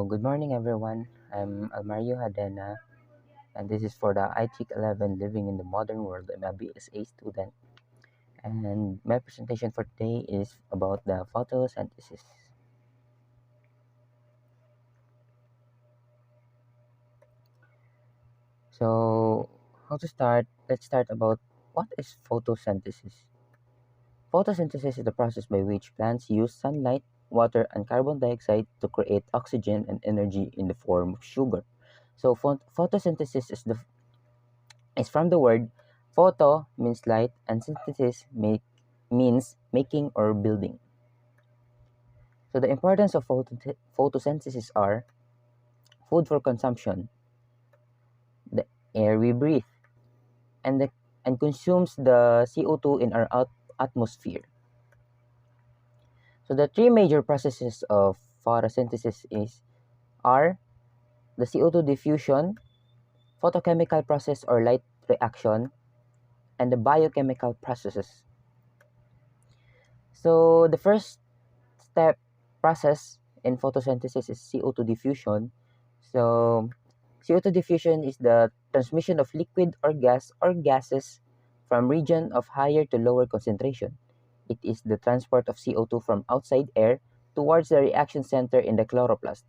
Good morning, everyone. I'm Almario Hadena, and this is for the ITec-11 Living in the Modern World. I'm a BSA student, and my presentation for today is about the photosynthesis. So, how to start? Let's start about what is photosynthesis. Photosynthesis is the process by which plants use sunlight, water, and carbon dioxide to create oxygen and energy in the form of sugar. So, photosynthesis is from the word photo means light and synthesis means making or building. So the importance of photosynthesis are food for consumption, the air we breathe, and consumes the CO2 in our atmosphere. So the three major processes of photosynthesis are the CO2 diffusion, photochemical process or light reaction, and the biochemical processes. So the first step process in photosynthesis is CO2 diffusion. So CO2 diffusion is the transmission of liquid or gas or gases from region of higher to lower concentration. It is the transport of CO2 from outside air towards the reaction center in the chloroplast.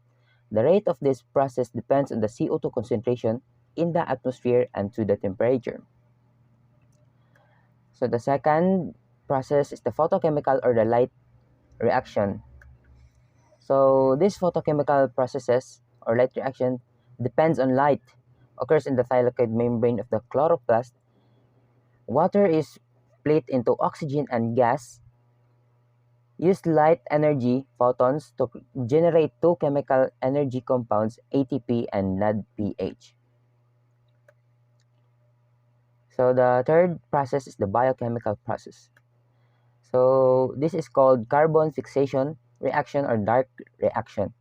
The rate of this process depends on the CO2 concentration in the atmosphere and to the temperature. So the second process is the photochemical or the light reaction. So these photochemical processes or light reaction depends on light, occurs in the thylakoid membrane of the chloroplast. Water is split into oxygen and gas. Use light energy photons to generate two chemical energy compounds, ATP and NADPH. So the third process is the biochemical process. So this is called carbon fixation reaction or dark reaction.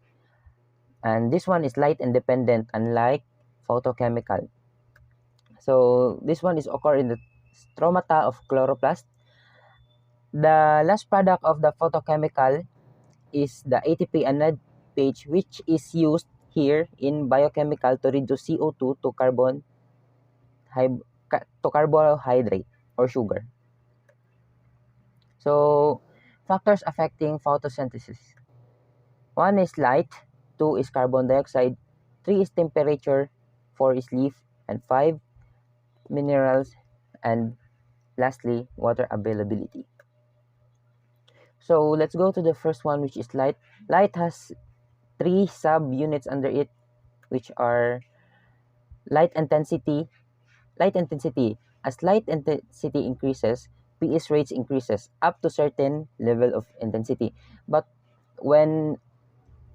And this one is light independent, unlike photochemical. So this one is occur in the stromata of chloroplast. The last product of the photochemical is the ATP and NADPH, which is used here in biochemical to reduce CO2 to carbohydrate or sugar. So factors affecting photosynthesis. 1 is light, 2 is carbon dioxide, 3 is temperature, 4 is leaf, and 5 minerals, and lastly, water availability. So let's go to the first one, which is light. Light has 3 sub-units under it, which are light intensity. As light intensity increases, PS rates increases up to certain level of intensity. But when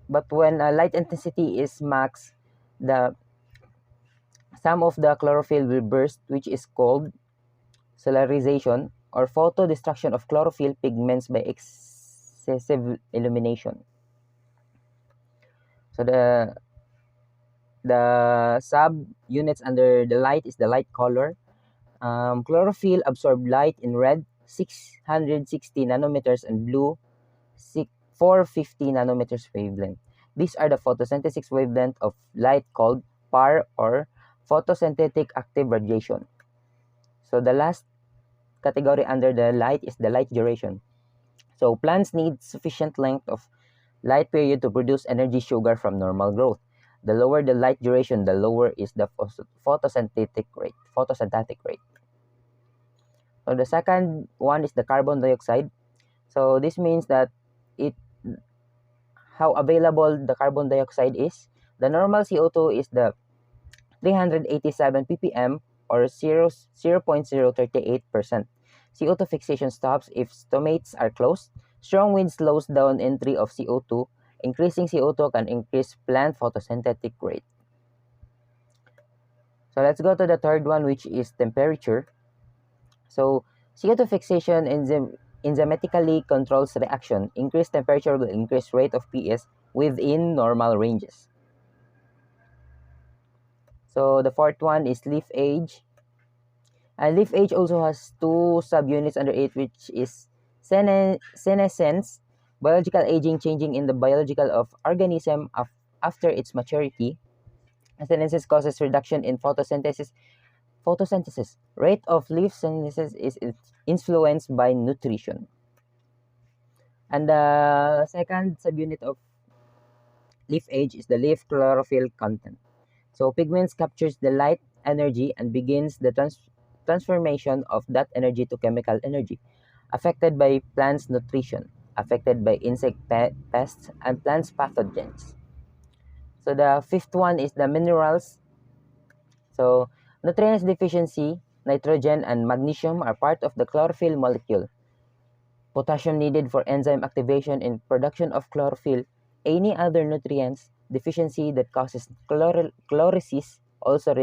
light intensity is max, some of the chlorophyll will burst, which is called solarization or photo destruction of chlorophyll pigments by excessive illumination. So the sub units under the light is the light color. Chlorophyll absorb light in red 660 nanometers and blue 450 nanometers wavelength. These are the photosynthetic wavelength of light called PAR or photosynthetic active radiation. So the last category under the light is the light duration. So plants need sufficient length of light period to produce energy sugar from normal growth. The lower the light duration, the lower is the photosynthetic rate. So the second one is the carbon dioxide. So this means that how available the carbon dioxide is. The normal CO2 is the 387 ppm or 0.038%. CO2 fixation stops if stomates are closed. Strong wind slows down entry of CO2. Increasing CO2 can increase plant photosynthetic rate. So let's go to the third one, which is temperature. So CO2 fixation enzymatically controls reaction. Increased temperature will increase rate of PS within normal ranges. So the fourth one is leaf age. And leaf age also has 2 subunits under it, which is senescence, biological aging, changing in the biological of organism after its maturity. Synthesis causes reduction in photosynthesis. Rate of leaf synthesis is influenced by nutrition. And the second subunit of leaf age is the leaf chlorophyll content. So pigments captures the light energy and begins the transformation of that energy to chemical energy. Affected by plants' nutrition, affected by insect pests and plants' pathogens. So the fifth one is the minerals. So nutrients deficiency, nitrogen and magnesium are part of the chlorophyll molecule. Potassium needed for enzyme activation and production of chlorophyll. Any other nutrients deficiency that causes chlorosis also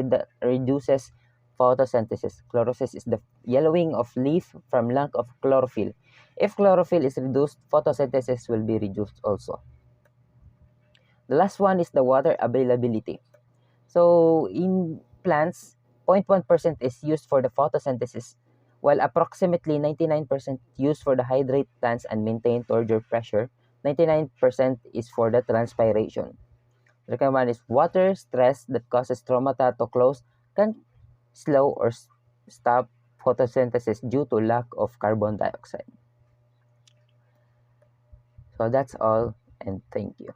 reduces photosynthesis. Chlorosis is the yellowing of leaf from lack of chlorophyll. If chlorophyll is reduced, photosynthesis will be reduced also. The last one is the water availability. So in plants, 0.1% is used for the photosynthesis, while approximately 99% used for the hydrate plants and maintain turgor pressure. 99% is for the transpiration. The second one is water stress that causes stromata to close can slow or stop photosynthesis due to lack of carbon dioxide. So that's all, and thank you.